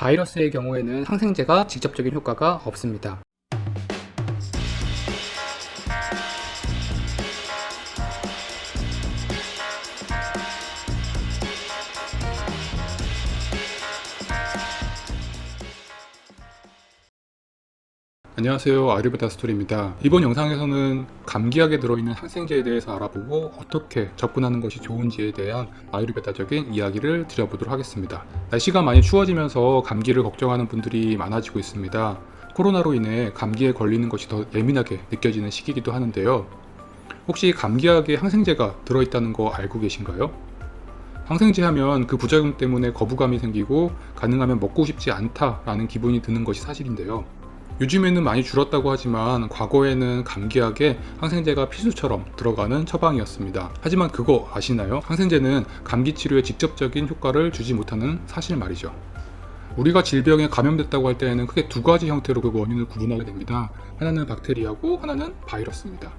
바이러스의 경우에는 항생제가 직접적인 효과가 없습니다. 안녕하세요, 아유르베다 스토리입니다. 이번 영상에서는 감기약에 들어있는 항생제에 대해서 알아보고 어떻게 접근하는 것이 좋은지에 대한 아유르베다적인 이야기를 드려보도록 하겠습니다. 날씨가 많이 추워지면서 감기를 걱정하는 분들이 많아지고 있습니다. 코로나로 인해 감기에 걸리는 것이 더 예민하게 느껴지는 시기이기도 하는데요. 혹시 감기약에 항생제가 들어있다는 거 알고 계신가요? 항생제 하면 그 부작용 때문에 거부감이 생기고 가능하면 먹고 싶지 않다라는 기분이 드는 것이 사실인데요. 요즘에는 많이 줄었다고 하지만 과거에는 감기약에 항생제가 필수처럼 들어가는 처방이었습니다. 하지만 그거 아시나요? 항생제는 감기 치료에 직접적인 효과를 주지 못하는 사실 말이죠. 우리가 질병에 감염됐다고 할 때에는 크게 두 가지 형태로 그 원인을 구분하게 됩니다. 하나는 박테리아고 하나는 바이러스입니다.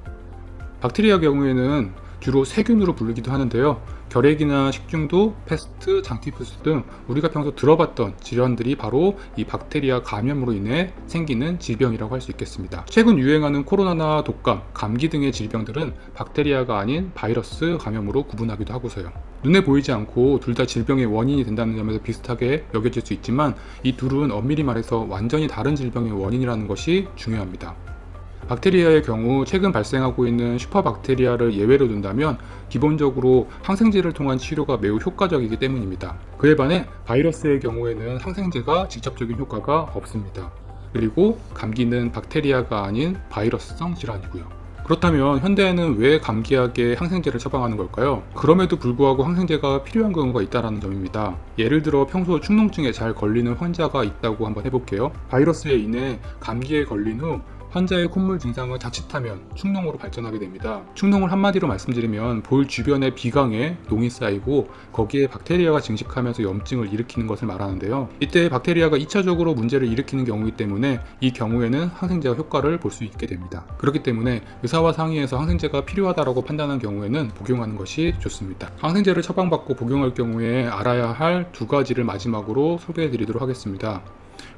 박테리아 경우에는 주로 세균으로 불리기도 하는데요. 결핵이나 식중독, 패스트, 장티푸스 등 우리가 평소 들어봤던 질환들이 바로 이 박테리아 감염으로 인해 생기는 질병이라고 할 수 있겠습니다. 최근 유행하는 코로나나 독감, 감기 등의 질병들은 박테리아가 아닌 바이러스 감염으로 구분하기도 하고서요. 눈에 보이지 않고 둘 다 질병의 원인이 된다는 점에서 비슷하게 여겨질 수 있지만 이 둘은 엄밀히 말해서 완전히 다른 질병의 원인이라는 것이 중요합니다. 박테리아의 경우 최근 발생하고 있는 슈퍼박테리아를 예외로 둔다면 기본적으로 항생제를 통한 치료가 매우 효과적이기 때문입니다. 그에 반해 바이러스의 경우에는 항생제가 직접적인 효과가 없습니다. 그리고 감기는 박테리아가 아닌 바이러스성 질환이고요. 그렇다면 현대에는 왜 감기약에 항생제를 처방하는 걸까요? 그럼에도 불구하고 항생제가 필요한 경우가 있다는 점입니다. 예를 들어 평소 축농증에 잘 걸리는 환자가 있다고 한번 해볼게요. 바이러스에 인해 감기에 걸린 후 환자의 콧물 증상을 자칫하면 축농으로 발전하게 됩니다. 축농을 한마디로 말씀드리면 볼 주변의 비강에 농이 쌓이고 거기에 박테리아가 증식하면서 염증을 일으키는 것을 말하는데요. 이때 박테리아가 2차적으로 문제를 일으키는 경우이기 때문에 이 경우에는 항생제가 효과를 볼 수 있게 됩니다. 그렇기 때문에 의사와 상의해서 항생제가 필요하다고 판단한 경우에는 복용하는 것이 좋습니다. 항생제를 처방받고 복용할 경우에 알아야 할 두 가지를 마지막으로 소개해 드리도록 하겠습니다.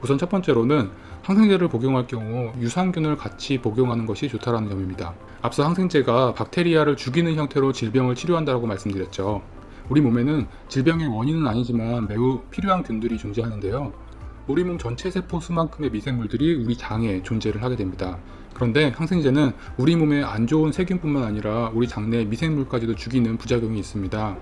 우선 첫 번째로는 항생제를 복용할 경우 유산균을 같이 복용하는 것이 좋다는 점입니다. 앞서 항생제가 박테리아를 죽이는 형태로 질병을 치료한다고 말씀드렸죠. 우리 몸에는 질병의 원인은 아니지만 매우 필요한 균들이 존재하는데요. 우리 몸 전체 세포 수만큼의 미생물들이 우리 장에 존재를 하게 됩니다. 그런데 항생제는 우리 몸에 안 좋은 세균뿐만 아니라 우리 장내 미생물까지도 죽이는 부작용이 있습니다.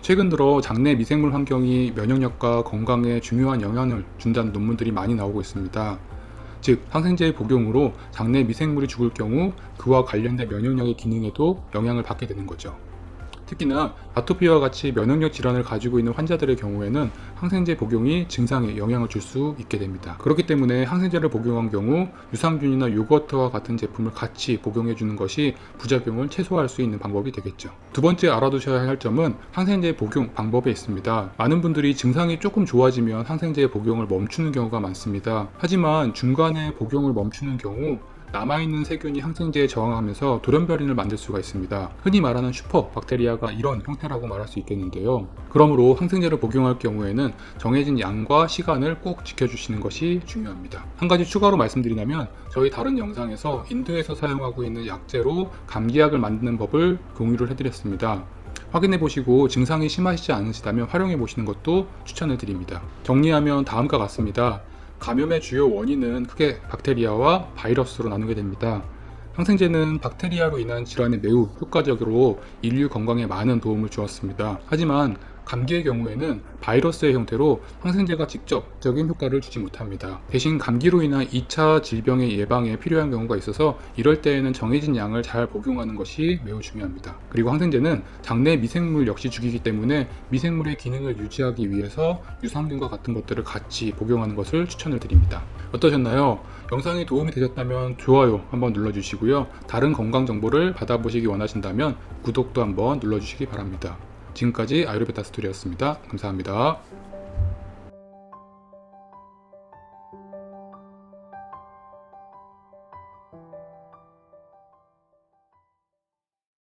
최근 들어 장내 미생물 환경이 면역력과 건강에 중요한 영향을 준다는 논문들이 많이 나오고 있습니다. 즉, 항생제의 복용으로 장내 미생물이 죽을 경우 그와 관련된 면역력의 기능에도 영향을 받게 되는 거죠. 특히나 아토피와 같이 면역력 질환을 가지고 있는 환자들의 경우에는 항생제 복용이 증상에 영향을 줄 수 있게 됩니다. 그렇기 때문에 항생제를 복용한 경우 유산균이나 요거트와 같은 제품을 같이 복용해 주는 것이 부작용을 최소화할 수 있는 방법이 되겠죠. 두 번째 알아두셔야 할 점은 항생제 복용 방법에 있습니다. 많은 분들이 증상이 조금 좋아지면 항생제 복용을 멈추는 경우가 많습니다. 하지만 중간에 복용을 멈추는 경우 남아있는 세균이 항생제에 저항하면서 돌연변이를 만들 수가 있습니다. 흔히 말하는 슈퍼 박테리아가 이런 형태라고 말할 수 있겠는데요. 그러므로 항생제를 복용할 경우에는 정해진 양과 시간을 꼭 지켜주시는 것이 중요합니다. 한 가지 추가로 말씀드리자면 저희 다른 영상에서 인도에서 사용하고 있는 약재로 감기약을 만드는 법을 공유를 해드렸습니다. 확인해보시고 증상이 심하시지 않으시다면 활용해보시는 것도 추천을 드립니다. 정리하면 다음과 같습니다. 감염의 주요 원인은 크게 박테리아와 바이러스로 나누게 됩니다. 항생제는 박테리아로 인한 질환에 매우 효과적으로 인류 건강에 많은 도움을 주었습니다. 하지만 감기의 경우에는 바이러스의 형태로 항생제가 직접적인 효과를 주지 못합니다. 대신 감기로 인한 2차 질병의 예방에 필요한 경우가 있어서 이럴 때에는 정해진 양을 잘 복용하는 것이 매우 중요합니다. 그리고 항생제는 장내 미생물 역시 죽이기 때문에 미생물의 기능을 유지하기 위해서 유산균과 같은 것들을 같이 복용하는 것을 추천을 드립니다. 어떠셨나요? 영상이 도움이 되셨다면 좋아요 한번 눌러주시고요. 다른 건강 정보를 받아보시기 원하신다면 구독도 한번 눌러주시기 바랍니다. 지금까지 아유르베다 스토리였습니다. 감사합니다.